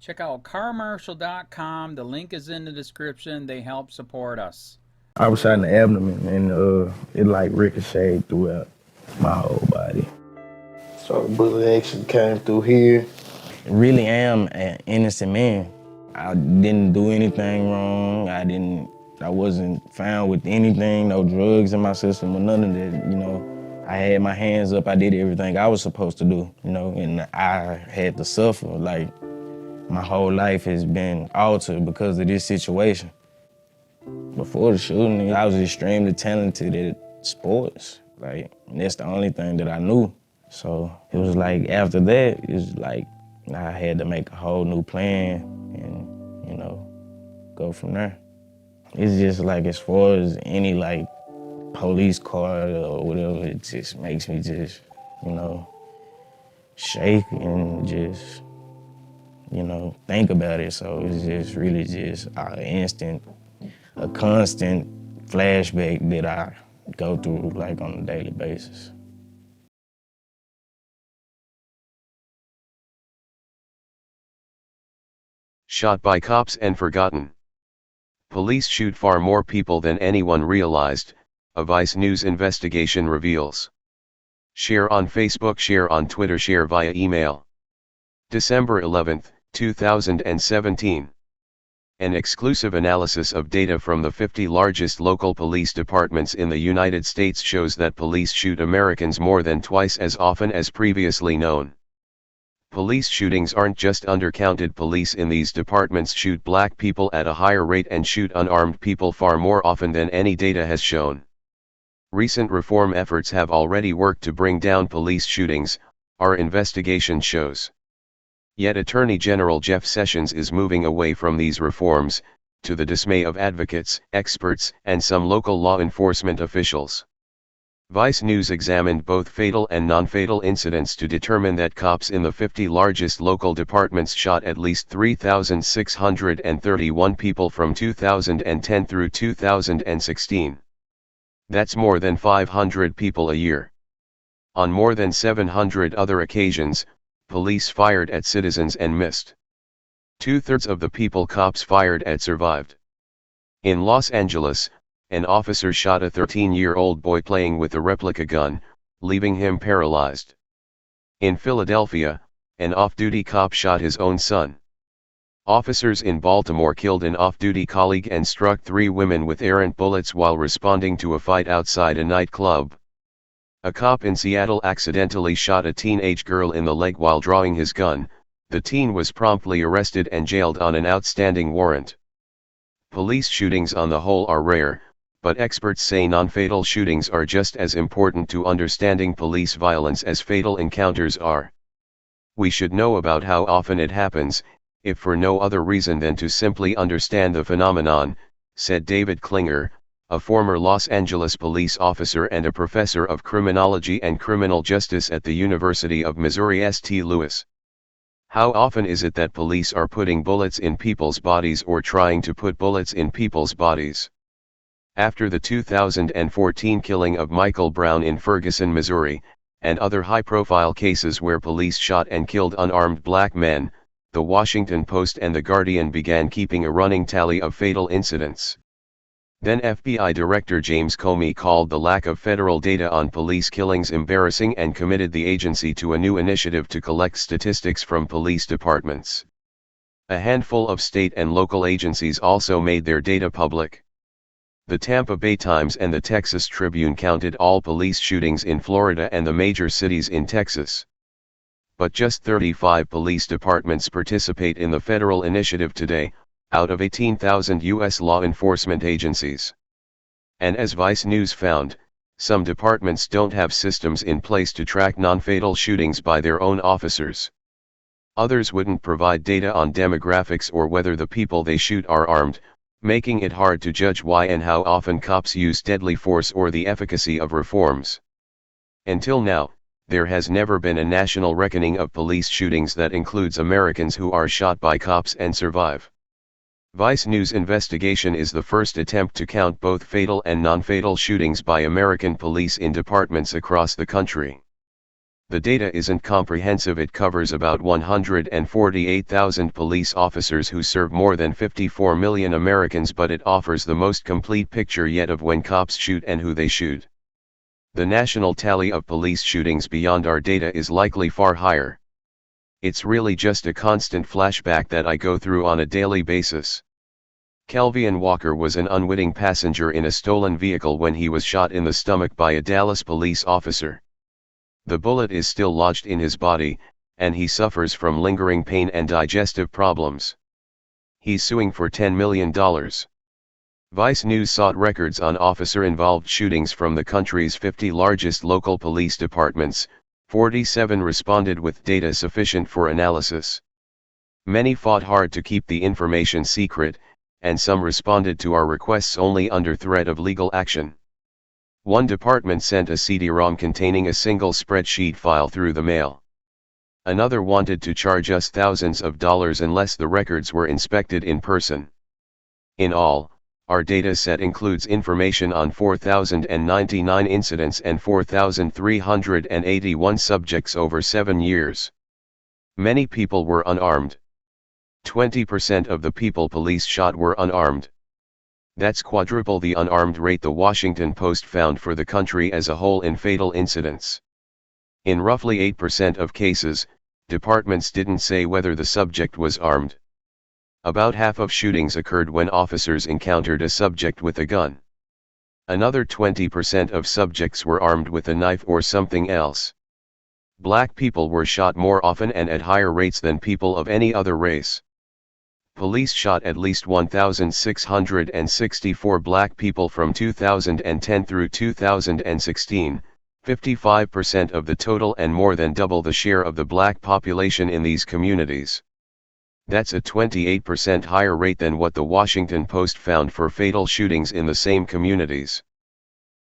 Check out carmarshal.com. The link is in the description. They help support us. I was shot in the abdomen and it like ricocheted throughout my whole body. So the bullet actually came through here. I really am an innocent man. I didn't do anything wrong. I wasn't found with anything, no drugs in my system or none of that, you know. I had my hands up, I did everything I was supposed to do, you know, and I had to suffer. Like, my whole life has been altered because of this situation. Before the shooting, I was extremely talented at sports. Like, that's the only thing that I knew. So it was like, after that, it was like, I had to make a whole new plan and, you know, go from there. It's just like, as far as any like police car or whatever, it just makes me just, you know, shake and just, you know, think about it. So it's just really just a constant flashback that I go through like on a daily basis. Shot by cops and forgotten. Police shoot far more people than anyone realized, a Vice News investigation reveals. Share on Facebook, share on Twitter, share via email. December 11, 2017. An exclusive analysis of data from the 50 largest local police departments in the United States shows that police shoot Americans more than twice as often as previously known. Police shootings aren't just undercounted. Police in these departments shoot black people at a higher rate and shoot unarmed people far more often than any data has shown. Recent reform efforts have already worked to bring down police shootings, our investigation shows. Yet Attorney General Jeff Sessions is moving away from these reforms, to the dismay of advocates, experts, and some local law enforcement officials. Vice News examined both fatal and non-fatal incidents to determine that cops in the 50 largest local departments shot at least 3,631 people from 2010 through 2016. That's more than 500 people a year. On more than 700 other occasions, police fired at citizens and missed. 2/3 of the people cops fired at survived. In Los Angeles, an officer shot a 13-year-old boy playing with a replica gun, leaving him paralyzed. In Philadelphia, an off-duty cop shot his own son. Officers in Baltimore killed an off-duty colleague and struck 3 women with errant bullets while responding to a fight outside a nightclub. A cop in Seattle accidentally shot a teenage girl in the leg while drawing his gun. The teen was promptly arrested and jailed on an outstanding warrant. Police shootings on the whole are rare, but experts say non-fatal shootings are just as important to understanding police violence as fatal encounters are. We should know about how often it happens, if for no other reason than to simply understand the phenomenon, said David Klinger, a former Los Angeles police officer and a professor of criminology and criminal justice at the University of Missouri St. Louis. How often is it that police are putting bullets in people's bodies or trying to put bullets in people's bodies? After the 2014 killing of Michael Brown in Ferguson, Missouri, and other high-profile cases where police shot and killed unarmed black men, The Washington Post and The Guardian began keeping a running tally of fatal incidents. Then FBI Director James Comey called the lack of federal data on police killings embarrassing and committed the agency to a new initiative to collect statistics from police departments. A handful of state and local agencies also made their data public. The Tampa Bay Times and the Texas Tribune counted all police shootings in Florida and the major cities in Texas. But just 35 police departments participate in the federal initiative today, out of 18,000 U.S. law enforcement agencies. And as Vice News found, some departments don't have systems in place to track non-fatal shootings by their own officers. Others wouldn't provide data on demographics or whether the people they shoot are armed, making it hard to judge why and how often cops use deadly force or the efficacy of reforms. Until now, there has never been a national reckoning of police shootings that includes Americans who are shot by cops and survive. Vice News investigation is the first attempt to count both fatal and non-fatal shootings by American police in departments across the country. The data isn't comprehensive. It covers about 148,000 police officers who serve more than 54 million Americans, but it offers the most complete picture yet of when cops shoot and who they shoot. The national tally of police shootings beyond our data is likely far higher. It's really just a constant flashback that I go through on a daily basis. Kelvian Walker was an unwitting passenger in a stolen vehicle when he was shot in the stomach by a Dallas police officer. The bullet is still lodged in his body, and he suffers from lingering pain and digestive problems. He's suing for $10 million. Vice News sought records on officer-involved shootings from the country's 50 largest local police departments. 47 responded with data sufficient for analysis. Many fought hard to keep the information secret, and some responded to our requests only under threat of legal action. One department sent a CD-ROM containing a single spreadsheet file through the mail. Another wanted to charge us thousands of dollars unless the records were inspected in person. In all, our data set includes information on 4,099 incidents and 4,381 subjects over 7 years. Many people were unarmed. 20% of the people police shot were unarmed. That's quadruple the unarmed rate the Washington Post found for the country as a whole in fatal incidents. In roughly 8% of cases, departments didn't say whether the subject was armed. About half of shootings occurred when officers encountered a subject with a gun. Another 20% of subjects were armed with a knife or something else. Black people were shot more often and at higher rates than people of any other race. Police shot at least 1,664 black people from 2010 through 2016, 55% of the total and more than double the share of the black population in these communities. That's a 28% higher rate than what the Washington Post found for fatal shootings in the same communities.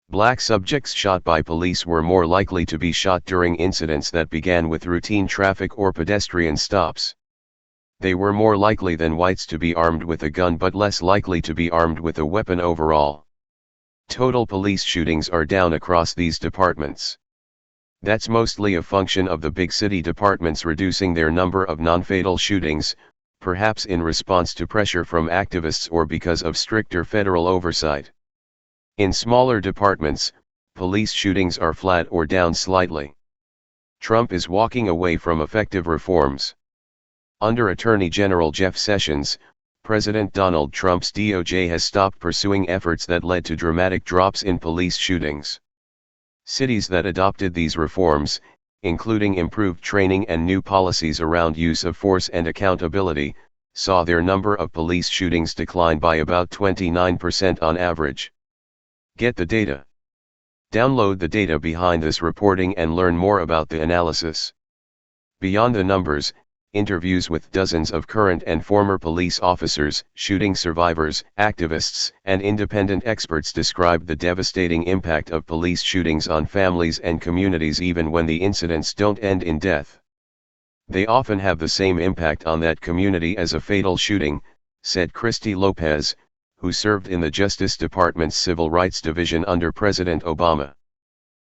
Black subjects shot by police were more likely to be shot during incidents that began with routine traffic or pedestrian stops. They were more likely than whites to be armed with a gun but less likely to be armed with a weapon overall. Total police shootings are down across these departments. That's mostly a function of the big city departments reducing their number of non-fatal shootings, perhaps in response to pressure from activists or because of stricter federal oversight. In smaller departments, police shootings are flat or down slightly. Trump is walking away from effective reforms. Under Attorney General Jeff Sessions, President Donald Trump's DOJ has stopped pursuing efforts that led to dramatic drops in police shootings. Cities that adopted these reforms, including improved training and new policies around use of force and accountability, saw their number of police shootings decline by about 29% on average. Get the data. Download the data behind this reporting and learn more about the analysis. Beyond the numbers, interviews with dozens of current and former police officers, shooting survivors, activists, and independent experts describe the devastating impact of police shootings on families and communities even when the incidents don't end in death. They often have the same impact on that community as a fatal shooting, said Christy Lopez, who served in the Justice Department's Civil Rights Division under President Obama.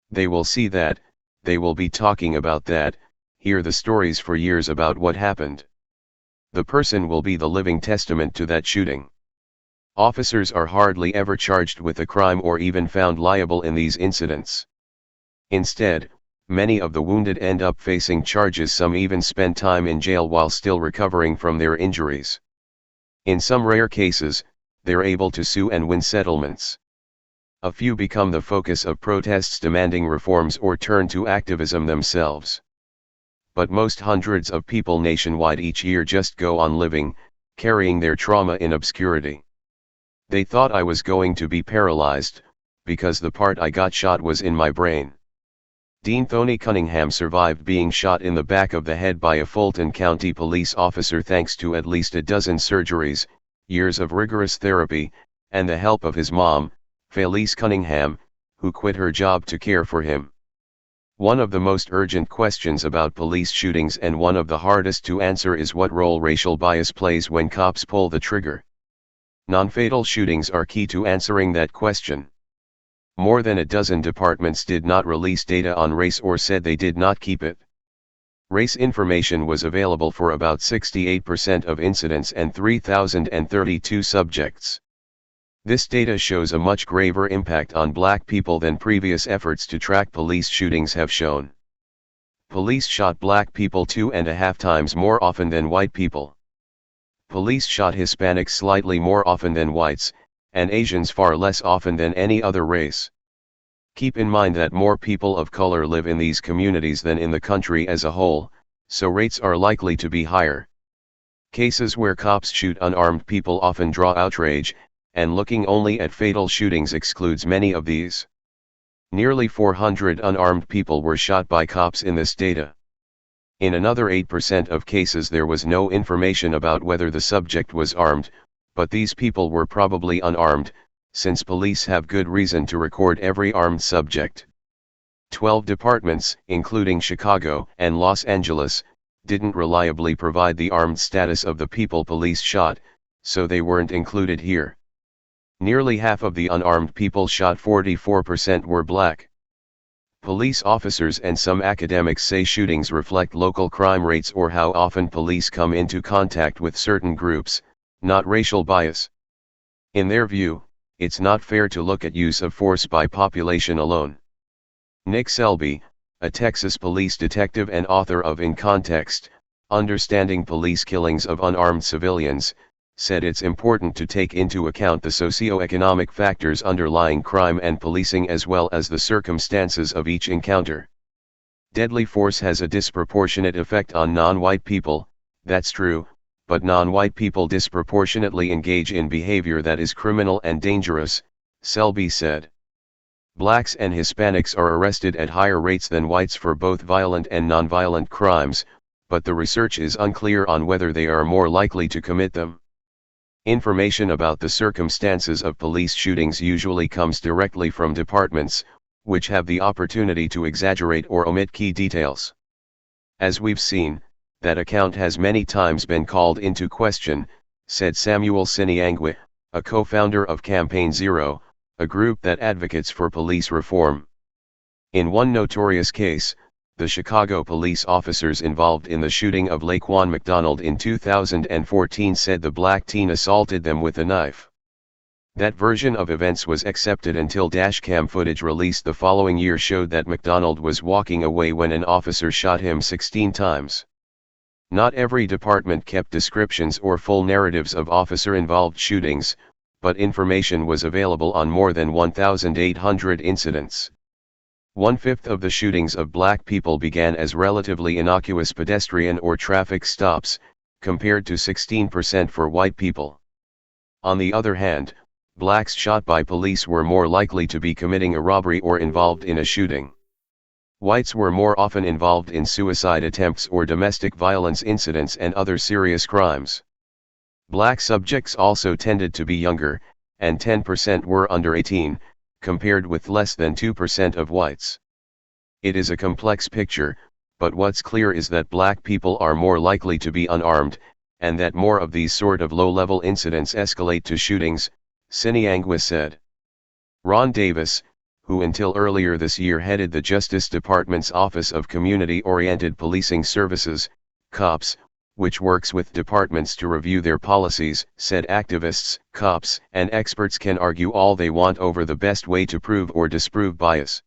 They will see that, they will be talking about that, hear the stories for years about what happened. The person will be the living testament to that shooting. Officers are hardly ever charged with a crime or even found liable in these incidents. Instead, many of the wounded end up facing charges, some even spend time in jail while still recovering from their injuries. In some rare cases, they're able to sue and win settlements. A few become the focus of protests demanding reforms or turn to activism themselves. But most hundreds of people nationwide each year just go on living, carrying their trauma in obscurity. They thought I was going to be paralyzed, because the part I got shot was in my brain. Dean Thony Cunningham survived being shot in the back of the head by a Fulton County police officer thanks to at least a dozen surgeries, years of rigorous therapy, and the help of his mom, Felice Cunningham, who quit her job to care for him. One of the most urgent questions about police shootings and one of the hardest to answer is what role racial bias plays when cops pull the trigger. Non-fatal shootings are key to answering that question. More than a dozen departments did not release data on race or said they did not keep it. Race information was available for about 68% of incidents and 3,032 subjects. This data shows a much graver impact on black people than previous efforts to track police shootings have shown. Police shot black people 2.5 times more often than white people. Police shot Hispanics slightly more often than whites, and Asians far less often than any other race. Keep in mind that more people of color live in these communities than in the country as a whole, so rates are likely to be higher. Cases where cops shoot unarmed people often draw outrage, and looking only at fatal shootings excludes many of these. Nearly 400 unarmed people were shot by cops in this data. In another 8% of cases there was no information about whether the subject was armed, but these people were probably unarmed, since police have good reason to record every armed subject. 12 departments, including Chicago and Los Angeles, didn't reliably provide the armed status of the people police shot, so they weren't included here. Nearly half of the unarmed people shot, 44%, were black. Police officers and some academics say shootings reflect local crime rates or how often police come into contact with certain groups, not racial bias. In their view, it's not fair to look at use of force by population alone. Nick Selby, a Texas police detective and author of In Context, Understanding Police Killings of Unarmed Civilians, said it's important to take into account the socioeconomic factors underlying crime and policing as well as the circumstances of each encounter. Deadly force has a disproportionate effect on non-white people, that's true, but non-white people disproportionately engage in behavior that is criminal and dangerous, Selby said. Blacks and Hispanics are arrested at higher rates than whites for both violent and nonviolent crimes, but the research is unclear on whether they are more likely to commit them. Information about the circumstances of police shootings usually comes directly from departments, which have the opportunity to exaggerate or omit key details. As we've seen, that account has many times been called into question, said Samuel Siniangwe, a co-founder of Campaign Zero, a group that advocates for police reform. In one notorious case, the Chicago police officers involved in the shooting of Laquan McDonald in 2014 said the black teen assaulted them with a knife. That version of events was accepted until dashcam footage released the following year showed that McDonald was walking away when an officer shot him 16 times. Not every department kept descriptions or full narratives of officer-involved shootings, but information was available on more than 1,800 incidents. 1/5 of the shootings of black people began as relatively innocuous pedestrian or traffic stops, compared to 16% for white people. On the other hand, blacks shot by police were more likely to be committing a robbery or involved in a shooting. Whites were more often involved in suicide attempts or domestic violence incidents and other serious crimes. Black subjects also tended to be younger, and 10% were under 18, compared with less than 2% of whites. It is a complex picture, but what's clear is that black people are more likely to be unarmed, and that more of these sort of low-level incidents escalate to shootings, Siniangwe said. Ron Davis, who until earlier this year headed the Justice Department's Office of Community-Oriented Policing Services, COPS, which works with departments to review their policies, said activists, cops, and experts can argue all they want over the best way to prove or disprove bias.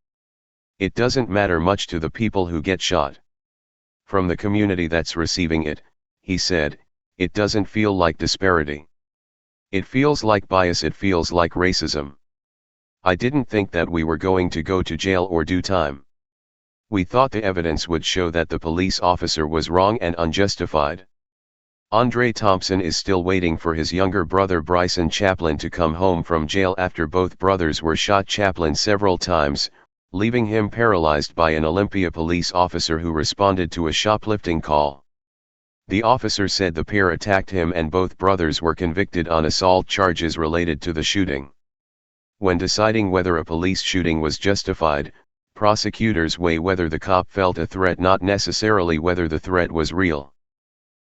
It doesn't matter much to the people who get shot. From the community that's receiving it, he said, it doesn't feel like disparity. It feels like bias, it feels like racism. I didn't think that we were going to go to jail or do time. We thought the evidence would show that the police officer was wrong and unjustified. Andre Thompson is still waiting for his younger brother Bryson Chaplin to come home from jail after both brothers were shot. Chaplin several times, leaving him paralyzed by an Olympia police officer who responded to a shoplifting call. The officer said the pair attacked him and both brothers were convicted on assault charges related to the shooting. When deciding whether a police shooting was justified, prosecutors weigh whether the cop felt a threat, not necessarily whether the threat was real.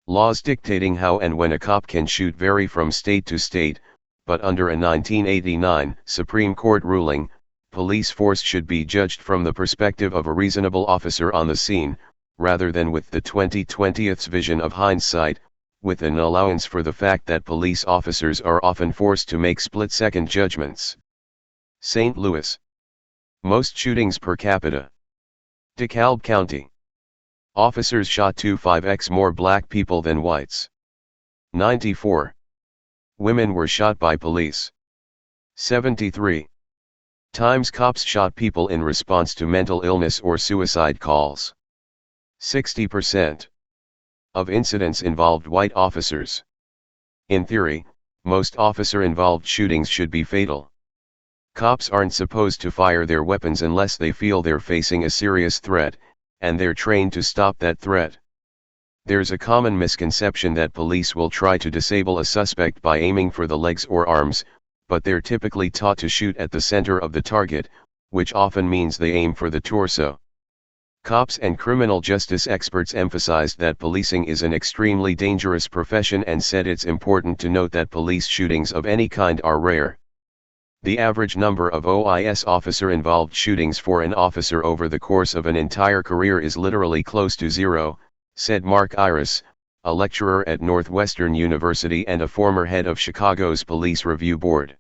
Laws dictating how and when a cop can shoot vary from state to state, but under a 1989 Supreme Court ruling, police force should be judged from the perspective of a reasonable officer on the scene, rather than with the 2020's vision of hindsight, with an allowance for the fact that police officers are often forced to make split-second judgments. St. Louis. Most shootings per capita. DeKalb County. Officers shot 25x more black people than whites. 94. Women were shot by police. 73. Times cops shot people in response to mental illness or suicide calls. 60% of incidents involved white officers. In theory, most officer-involved shootings should be fatal. Cops aren't supposed to fire their weapons unless they feel they're facing a serious threat, and they're trained to stop that threat. There's a common misconception that police will try to disable a suspect by aiming for the legs or arms, but they're typically taught to shoot at the center of the target, which often means they aim for the torso. Cops and criminal justice experts emphasized that policing is an extremely dangerous profession and said it's important to note that police shootings of any kind are rare. The average number of OIS officer-involved shootings for an officer over the course of an entire career is literally close to zero, said Mark Iris, a lecturer at Northwestern University and a former head of Chicago's Police Review Board.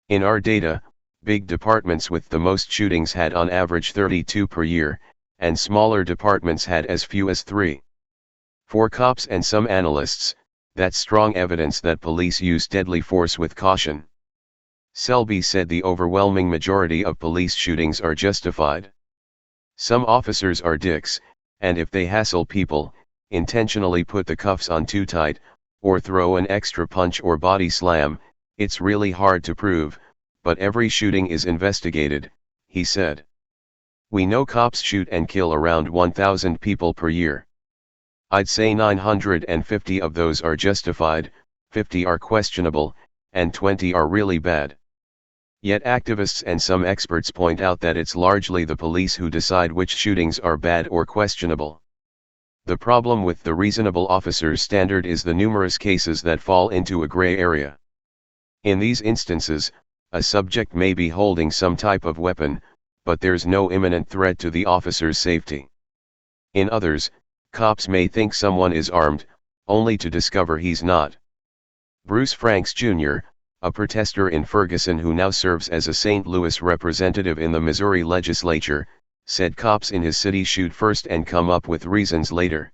In our data, big departments with the most shootings had on average 32 per year, and smaller departments had as few as 3. For cops and some analysts, that's strong evidence that police use deadly force with caution. Selby said the overwhelming majority of police shootings are justified. Some officers are dicks, and if they hassle people, intentionally put the cuffs on too tight, or throw an extra punch or body slam, it's really hard to prove, but every shooting is investigated, he said. We know cops shoot and kill around 1,000 people per year. I'd say 950 of those are justified, 50 are questionable, and 20 are really bad. Yet activists and some experts point out that it's largely the police who decide which shootings are bad or questionable. The problem with the reasonable officer's standard is the numerous cases that fall into a gray area. In these instances, a subject may be holding some type of weapon, but there's no imminent threat to the officer's safety. In others, cops may think someone is armed, only to discover he's not. Bruce Franks Jr., a protester in Ferguson who now serves as a St. Louis representative in the Missouri legislature, said cops in his city shoot first and come up with reasons later.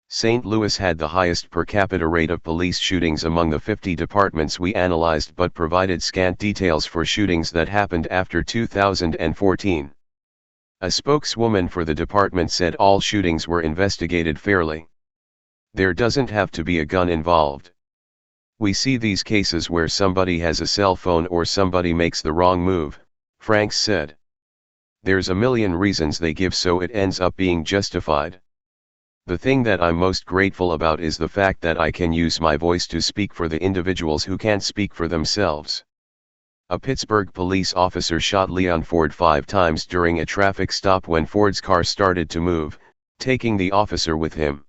St. Louis had the highest per capita rate of police shootings among the 50 departments we analyzed but provided scant details for shootings that happened after 2014. A spokeswoman for the department said all shootings were investigated fairly. There doesn't have to be a gun involved. We see these cases where somebody has a cell phone or somebody makes the wrong move, Franks said. There's a million reasons they give so it ends up being justified. The thing that I'm most grateful about is the fact that I can use my voice to speak for the individuals who can't speak for themselves. A Pittsburgh police officer shot Leon Ford 5 times during a traffic stop when Ford's car started to move, taking the officer with him.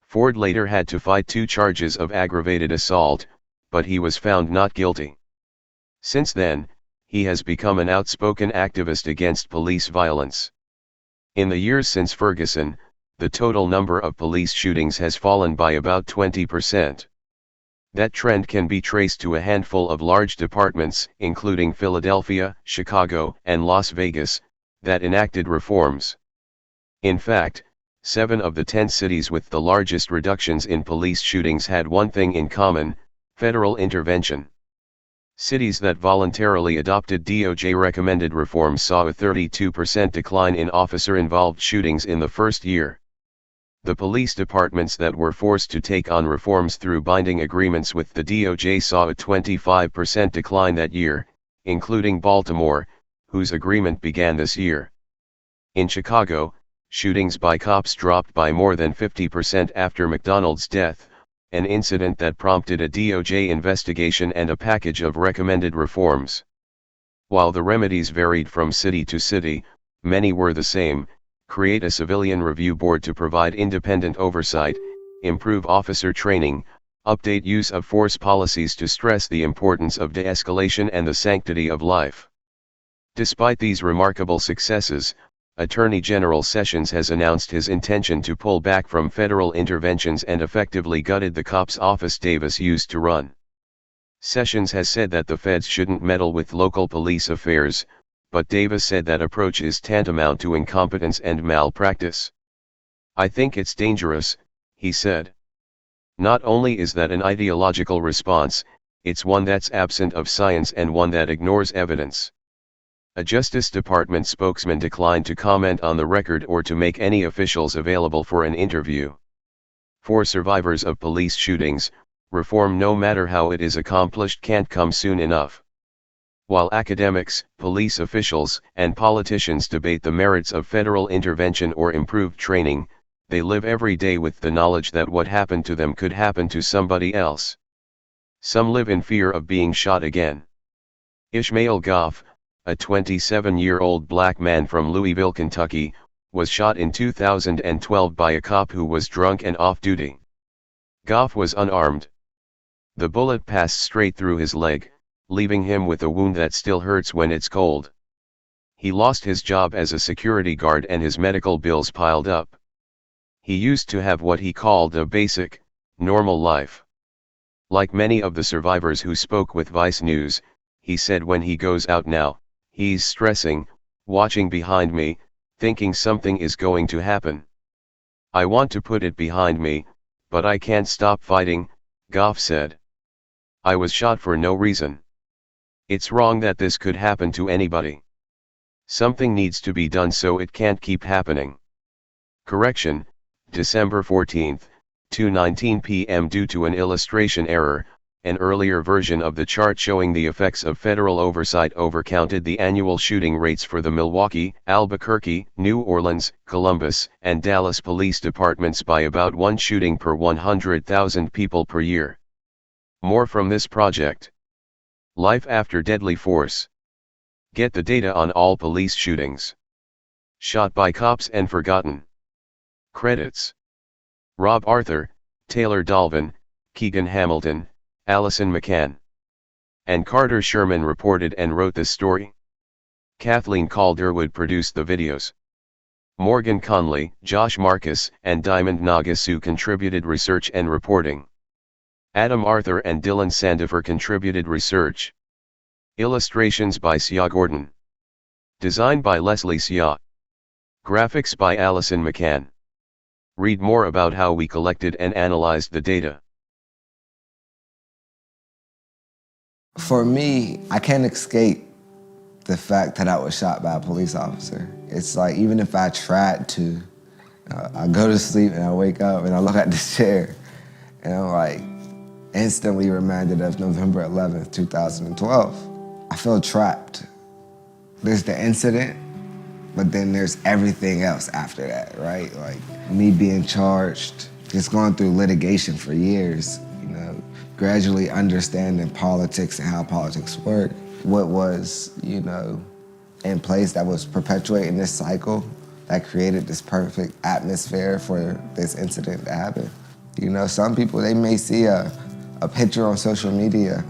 Ford later had to fight 2 charges of aggravated assault, but he was found not guilty. Since then, he has become an outspoken activist against police violence. In the years since Ferguson, the total number of police shootings has fallen by about 20%. That trend can be traced to a handful of large departments, including Philadelphia, Chicago, and Las Vegas, that enacted reforms. In fact, 7 of the 10 cities with the largest reductions in police shootings had one thing in common: federal intervention. Cities that voluntarily adopted DOJ-recommended reforms saw a 32% decline in officer-involved shootings in the first year. The police departments that were forced to take on reforms through binding agreements with the DOJ saw a 25% decline that year, including Baltimore, whose agreement began this year. In Chicago, shootings by cops dropped by more than 50% after McDonald's death, an incident that prompted a DOJ investigation and a package of recommended reforms. While the remedies varied from city to city, many were the same: create a civilian review board to provide independent oversight, improve officer training, update use of force policies to stress the importance of de-escalation and the sanctity of life. Despite these remarkable successes, Attorney General Sessions has announced his intention to pull back from federal interventions and effectively gutted the cops' office Davis used to run. Sessions has said that the feds shouldn't meddle with local police affairs, but Davis said that approach is tantamount to incompetence and malpractice. "I think it's dangerous," he said. "Not only is that an ideological response, it's one that's absent of science and one that ignores evidence." A Justice Department spokesman declined to comment on the record or to make any officials available for an interview. For survivors of police shootings, reform, no matter how it is accomplished, can't come soon enough. While academics, police officials, and politicians debate the merits of federal intervention or improved training, they live every day with the knowledge that what happened to them could happen to somebody else. Some live in fear of being shot again. Ishmael Goff, a 27-year-old black man from Louisville, Kentucky, was shot in 2012 by a cop who was drunk and off-duty. Goff was unarmed. The bullet passed straight through his leg, leaving him with a wound that still hurts when it's cold. He lost his job as a security guard and his medical bills piled up. He used to have what he called a basic, normal life. Like many of the survivors who spoke with Vice News, he said when he goes out now, he's stressing, watching behind me, thinking something is going to happen. "I want to put it behind me, but I can't stop fighting," Goff said. "I was shot for no reason. It's wrong that this could happen to anybody. Something needs to be done so it can't keep happening." Correction, December 14, 2:19 p.m. Due to an illustration error, an earlier version of the chart showing the effects of federal oversight overcounted the annual shooting rates for the Milwaukee, Albuquerque, New Orleans, Columbus, and Dallas police departments by about 1 shooting per 100,000 people per year. More from this project. Life after deadly force. Get the data on all police shootings. Shot by cops and forgotten. Credits: Rob Arthur, Taylor Dalvin, Keegan Hamilton, Allison McCann. And Carter Sherman reported and wrote this story. Kathleen Calderwood produced the videos. Morgan Conley, Josh Marcus, and Diamond Nagasu contributed research and reporting. Adam Arthur and Dylan Sandifer contributed research. Illustrations by Sia Gordon. Design by Leslie Sia. Graphics by Allison McCann. Read more about how we collected and analyzed the data. For me, I can't escape the fact that I was shot by a police officer. It's like, even if I tried to, I go to sleep and I wake up and I look at this chair and I'm like, instantly reminded of November 11th, 2012. I feel trapped. There's the incident, but then there's everything else after that, right? Like me being charged, just going through litigation for years, gradually understanding politics and how politics work. What was, in place that was perpetuating this cycle that created this perfect atmosphere for this incident to happen. Some people, they may see a picture on social media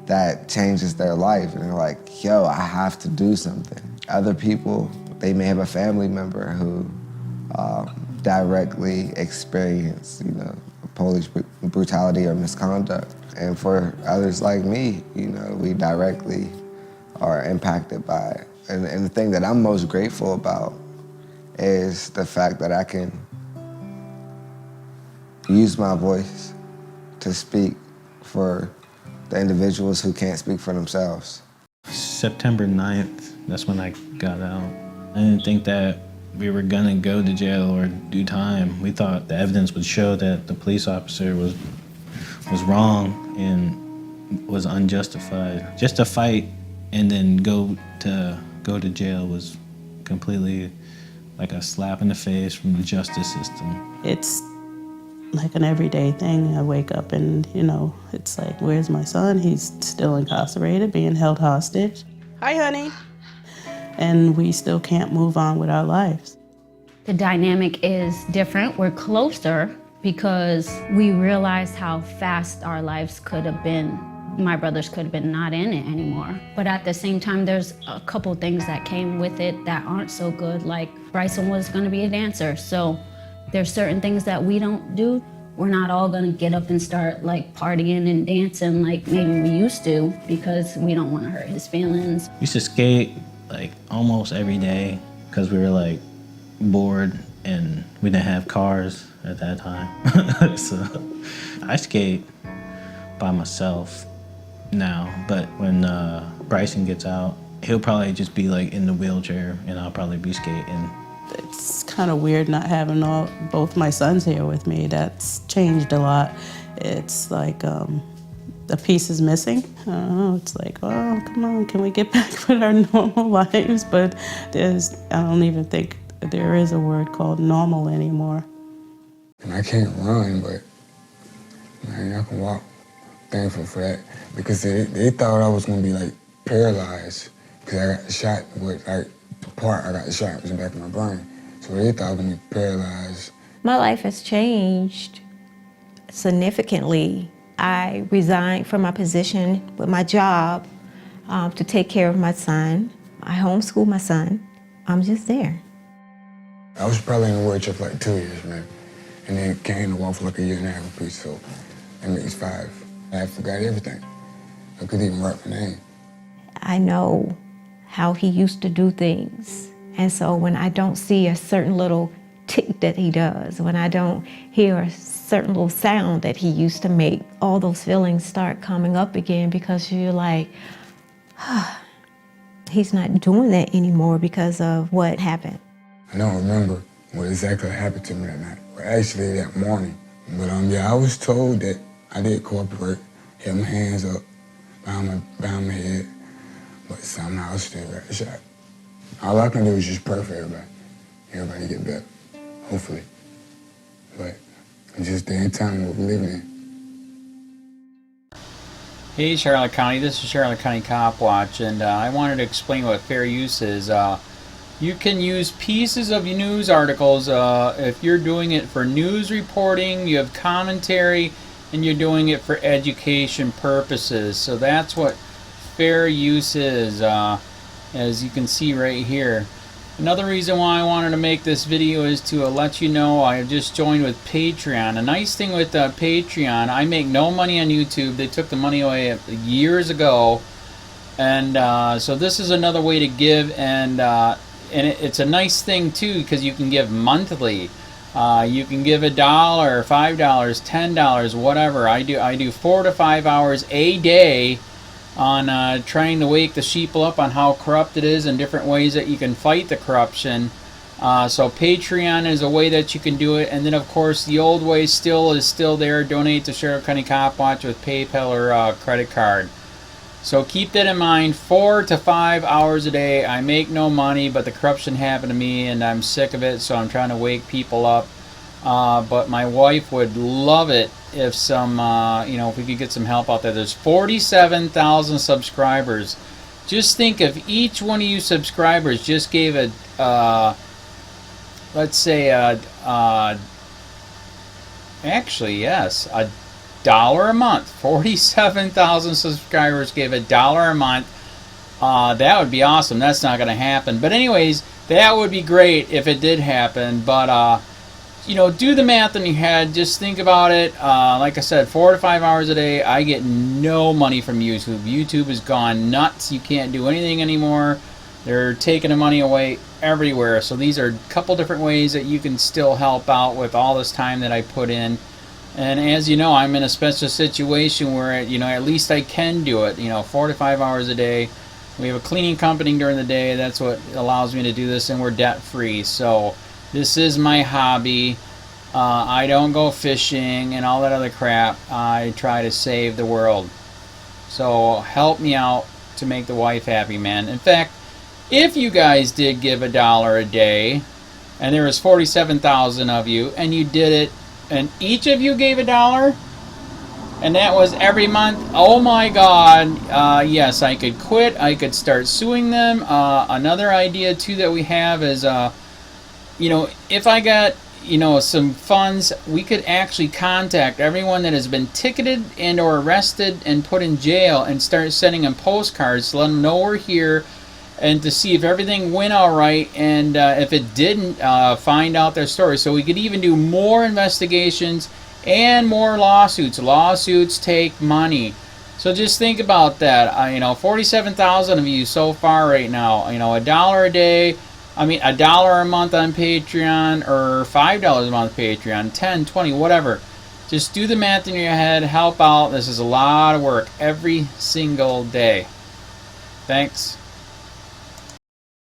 that changes their life and they're like, yo, I have to do something. Other people, they may have a family member who directly experienced, police brutality or misconduct. And for others like me, we directly are impacted by it. And the thing that I'm most grateful about is the fact that I can use my voice to speak for the individuals who can't speak for themselves. September 9th, that's when I got out. I didn't think that we were gonna go to jail or do time. We thought the evidence would show that the police officer was wrong and was unjustified. Just to fight and then go to jail was completely like a slap in the face from the justice system. It's like an everyday thing. I wake up and, it's like, where's my son? He's still incarcerated, being held hostage. Hi, honey. And we still can't move on with our lives. The dynamic is different. We're closer because we realized how fast our lives could have been my brothers could have been not in it anymore. But at the same time, there's a couple things that came with it that aren't so good, like Bryson was gonna be a dancer, so there's certain things that we don't do. We're not all gonna get up and start like partying and dancing like maybe we used to, because we don't wanna hurt his feelings. We used to skate like almost every day because we were like bored and we didn't have cars at that time. So I skate by myself now, but when Bryson gets out, he'll probably just be like in the wheelchair and I'll probably be skating. It's kind of weird not having both my sons here with me. That's changed a lot. It's like a piece is missing. I don't know, it's like, oh, come on, can we get back with our normal lives? But I don't even think there is a word called normal anymore. And I can't run, but man, I can walk. Thankful for that, because they thought I was gonna be like paralyzed, because I got shot with like the part I got shot was in the back of my brain. So they thought I was gonna be paralyzed. My life has changed significantly. I resigned from my position with my job to take care of my son. I homeschool my son. I'm just there. I was probably in a wheelchair for like 2 years, man. And then came to walk for like a year and a half apiece, so that makes 5. I forgot everything. I couldn't even write my name. I know how he used to do things. And so when I don't see a certain little tick that he does, when I don't hear a certain little sound that he used to make, all those feelings start coming up again, because you're like, he's not doing that anymore because of what happened. I don't remember what exactly happened to me that night, or actually that morning. But yeah, I was told that I did cooperate, had my hands up behind my head, but somehow I still got shot. All I can do is just pray for everybody get better, hopefully. But it's just the end time what we're living in. Hey Charlotte County, this is Charlotte County Cop Watch, and I wanted to explain what fair use is. You can use pieces of news articles if you're doing it for news reporting, you have commentary, and you're doing it for education purposes. So that's what fair use is, as you can see right here. Another reason why I wanted to make this video is to let you know I have just joined with Patreon. A nice thing with Patreon, I make no money on YouTube. They took the money away years ago, and so this is another way to give, and it's a nice thing too, because you can give monthly. You can give $1, $5, $10, whatever. I do 4 to 5 hours a day on trying to wake the sheep up on how corrupt it is and different ways that you can fight the corruption. So Patreon is a way that you can do it, and then of course the old way is still there. Donate to Sheriff County Cop Watch with PayPal or credit card. So keep that in mind. 4 to 5 hours a day. I make no money, but the corruption happened to me and I'm sick of it, so I'm trying to wake people up. But my wife would love it if if we could get some help out there. There's 47,000 subscribers. Just think if each one of you subscribers just gave let's say actually yes, $1 a month. 47,000 subscribers gave $1 a month. That would be awesome. That's not going to happen. But anyways, that would be great if it did happen. But do the math in your head. Just think about it. Like I said, 4 to 5 hours a day. I get no money from YouTube. YouTube has gone nuts. You can't do anything anymore. They're taking the money away everywhere. So these are a couple different ways that you can still help out with all this time that I put in. And as you know, I'm in a special situation where, at least I can do it, 4 to 5 hours a day. We have a cleaning company during the day. That's what allows me to do this, and we're debt-free. So this is my hobby. I don't go fishing and all that other crap. I try to save the world. So help me out to make the wife happy, man. In fact, if you guys did give $1 a day, and there was 47,000 of you, and you did it, and each of you gave $1, and that was every month, oh my God, yes, I could quit. I could start suing them. Another idea too that we have is, if I got, you know, some funds, we could actually contact everyone that has been ticketed and or arrested and put in jail and start sending them postcards to let them know we're here and to see if everything went all right, and if it didn't, find out their story. So we could even do more investigations and more lawsuits. Lawsuits take money. So just think about that. You know, 47,000 of you so far right now. You know, $1 a day. I mean, $1 a month on Patreon, or $5 a month Patreon, 10, 20, whatever. Just do the math in your head. Help out. This is a lot of work every single day. Thanks.